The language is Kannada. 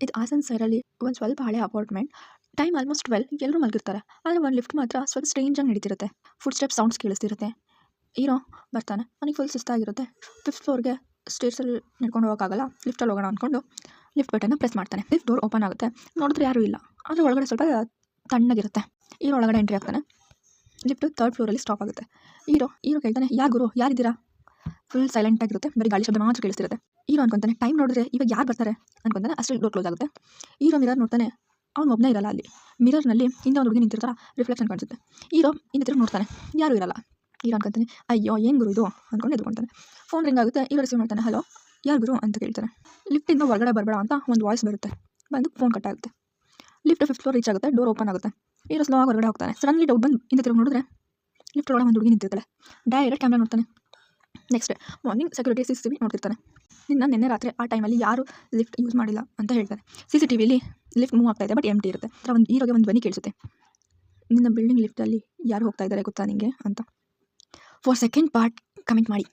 ಇದು ಹಾಸನ್ ಸೈಡಲ್ಲಿ ಒಂದು ಸ್ವಲ್ಪ ಹಳೆ ಅಪಾರ್ಟ್ಮೆಂಟ್. ಟೈಮ್ ಆಲ್ಮೋಸ್ಟ್ 12, ಎಲ್ಲರೂ ಮಲಗಿರ್ತಾರೆ. ಆದರೆ ಒಂದು ಲಿಫ್ಟ್ ಮಾತ್ರ ಸ್ವಲ್ಪ ಸ್ಟ್ರೇಂಜಾಗಿ ನಡೀತಿರುತ್ತೆ. ಫುಡ್ ಸ್ಟೆಪ್ ಸೌಂಡ್ಸ್ ಕೇಳಿಸ್ತಿರುತ್ತೆ. ಹೀರೋ ಬರ್ತಾನೆ. ನನಗೆ ಫುಲ್ ಸುಸ್ತಾಗಿರುತ್ತೆ. 5th ಫ್ಲೋರ್ಗೆ ಸ್ಟೇರ್ಸಲ್ಲಿ ನಡ್ಕೊಂಡು ಹೋಗೋಕ್ಕಾಗಲ್ಲ. ಲಿಫ್ಟಲ್ಲಿ ಹೋಗೋಣ ಅಂದ್ಕೊಂಡು ಲಿಫ್ಟ್ ಬಟನ್ನ ಪ್ರೆಸ್ ಮಾಡ್ತಾನೆ. ಲಿಫ್ಟ್ ಡೋರ್ ಓಪನ್ ಆಗುತ್ತೆ. ನೋಡಿದ್ರೆ ಯಾರೂ ಇಲ್ಲ. ಆದರೆ ಒಳಗಡೆ ಸ್ವಲ್ಪ ತಣ್ಣಗಿರುತ್ತೆ. ಹೀರೋ ಒಳಗಡೆ ಎಂಟ್ರಿ ಆಗ್ತಾನೆ. ಲಿಫ್ಟು 3rd ಫ್ಲೋರಲ್ಲಿ ಸ್ಟಾಪ್ ಆಗುತ್ತೆ. ಹೀರೋ ಕೇಳ್ತಾನೆ, ಯಾರು ಗುರು, ಯಾರಿದ್ದೀರಾ? ಫುಲ್ ಸೈಲೆಂಟಾಗಿರುತ್ತೆ. ಬರೀ ಗಾಳಿ ಶಬ್ದ ಮಾತ್ರ ಕೇಳಿಸ್ತಿರುತ್ತೆ. ಹೀರೋ ಅನ್ಕೊತಾನೆ, ಟೈಮ್ ನೋಡಿದ್ರೆ ಇವಾಗ ಯಾರು ಬರ್ತಾರೆ ಅನ್ಕೊತಾನೆ. ಅಷ್ಟರಲ್ಲಿ ಡೋರ್ ಕ್ಲೋಸ್ ಆಗುತ್ತೆ. ಹೀರೋ ಮಿರರ್ ನೋಡ್ತಾನೆ. ಅವ್ನು ಒಬ್ಬನೇ ಇರಲ್ಲ ಅಲ್ಲಿ. ಮಿರರ್ನಲ್ಲಿ ಹಿಂದೆ ಒಂದು ಹುಡುಗಿ ನಿಂತಿರ್ತಾರ, ರಿಫ್ಲೆಕ್ಷನ್ ಕಾಣಿಸುತ್ತೆ. ಹೀರೋ ಹಿಂದೆ ತಿರುಗಿ ನೋಡ್ತಾನೆ, ಯಾರೂ ಇರಲ್ಲ. ಹೀರೋ ಅನ್ಕೊತಾನೆ, ಅಯ್ಯೋ ಏನು ಗುರು ಇದು ಅಂದ್ಕೊಂಡು ಎದ್ಕೊತಾನೆ. ಫೋನ್ ರಿಂಗ್ ಆಗುತ್ತೆ. ಹೀರೋ ರಿಸೀವ್ ಮಾಡ್ತಾನೆ. ಹಲೋ, ಯಾರು ಗುರು ಅಂತ ಕೇಳ್ತಾನೆ. ಲಿಫ್ಟಿಂದ ಹೊರಗಡೆ ಬರಬೇಡ ಅಂತ ಒಂದು ವಾಯ್ಸ್ ಬರುತ್ತೆ. ಬಂದು ಫೋನ್ ಕಟ್ ಆಗುತ್ತೆ. ಲಿಫ್ಟ್ 5th ಫ್ಲೋರ್ ರೀಚ್ ಆಗುತ್ತೆ. ಡೋರ್ ಓಪನ್ ಆಗುತ್ತೆ. ಹೀರೋ ಸ್ಲೋ ಆಗಿ ಹೊರಗಡೆ ಹೋಗ್ತಾನೆ. ಸಡನ್ಲಿ ಡೌಟ್ ಬಂದು ಹಿಂದೆ ತಿರುಗಿ ನೋಡಿದ್ರೆ ಲಿಫ್ಟ್ ಒಳಗಡೆ ಒಂದು ಹುಡುಗಿ ನಿಂತಿರ್ತಾಳೆ. ಡೈರೆಕ್ಟ್ ಕ್ಯಾಮ್ರಾ ನೋಡ್ತಾನೆ. Next day morning security CCTV ನೋಡ್ತಿರ್ತಾನೆ. ನಿನ್ನೆ ರಾತ್ರಿ ಆ ಟೈಮಲ್ಲಿ ಯಾರು ಲಿಫ್ಟ್ ಯೂಸ್ ಮಾಡಿಲ್ಲ ಅಂತ ಹೇಳ್ತಾರೆ. CCTVಲಿ ಲಿಫ್ಟ್ ಮೂವ್ ಆಗ್ತಾ ಇದೆ, ಬಟ್ ಎಂಟಿ ಇರುತ್ತೆ. ಹೀರೋಗೆ ಒಂದು ಧ್ವನಿ ಕೇಳಿಸುತ್ತೆ, ನಿನ್ನ ಬಿಲ್ಡಿಂಗ್ ಲಿಫ್ಟಲ್ಲಿ ಯಾರು ಹೋಗ್ತಾ ಇದ್ದಾರೆ ಗೊತ್ತಾ ನಿಂಗೆ ಅಂತ. ಫಾರ್ ಸೆಕೆಂಡ್ ಪಾರ್ಟ್ ಕಮೆಂಟ್ ಮಾಡಿ.